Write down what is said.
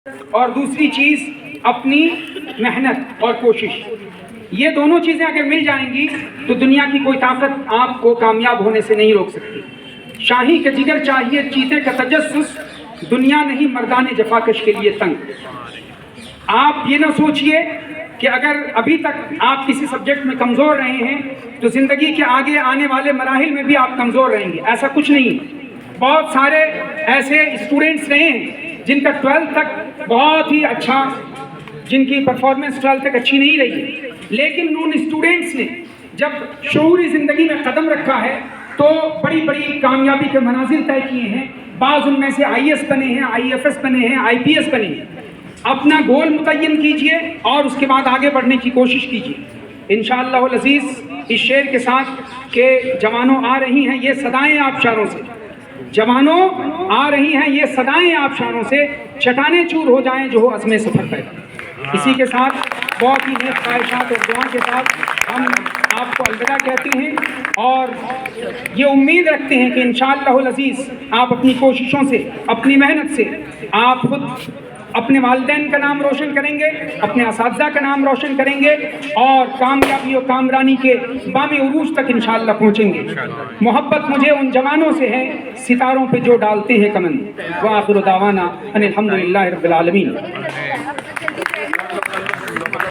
اور دوسری چیز اپنی محنت اور کوشش. یہ دونوں چیزیں اگر مل جائیں گی تو دنیا کی کوئی طاقت آپ کو کامیاب ہونے سے نہیں روک سکتی. شاہی کا جگر چاہیے چیتے کا تجسس، دنیا نہیں مردان جفاکش کے لیے تنگ. آپ یہ نہ سوچئے کہ اگر ابھی تک آپ کسی سبجیکٹ میں کمزور رہے ہیں تو زندگی کے آگے آنے والے مراحل میں بھی آپ کمزور رہیں گے. ایسا کچھ نہیں. بہت سارے ایسے اسٹوڈنٹس رہے ہیں جن کا 12 تک بہت ہی اچھا، جن کی پرفارمنس 12 تک اچھی نہیں رہی، لیکن ان اسٹوڈنٹس نے جب شعوری زندگی میں قدم رکھا ہے تو بڑی بڑی کامیابی کے منازل طے کیے ہیں. بعض ان میں سے IAS بنے ہیں، IFS بنے ہیں، IPS بنے ہیں. اپنا گول متعین کیجئے اور اس کے بعد آگے بڑھنے کی کوشش کیجئے. انشاءاللہ العزیز اس شعر کے ساتھ کہ جوانوں آ رہی ہیں یہ صدائیں آبشاروں سے، جوانوں آ رہی ہیں یہ صدائیں آبشاروں سے، چٹانیں چور ہو جائیں جو ہو عزم سفر پیدا. اسی کے ساتھ بہت ہی نیک خواہشات اور دعا کے ساتھ ہم آپ کو الوداع کہتے ہیں اور یہ امید رکھتے ہیں کہ انشاءاللہ العزیز آپ اپنی کوششوں سے، اپنی محنت سے آپ خود اپنے والدین کا نام روشن کریں گے، اپنے اساتذہ کا نام روشن کریں گے اور کامیابی و کامرانی کے بام عروج تک انشاءاللہ پہنچیں گے. محبت مجھے ان جوانوں سے ہے ستاروں پہ جو ڈالتے ہیں کمن. وآخر دعوانا ان الحمدللہ رب العالمین.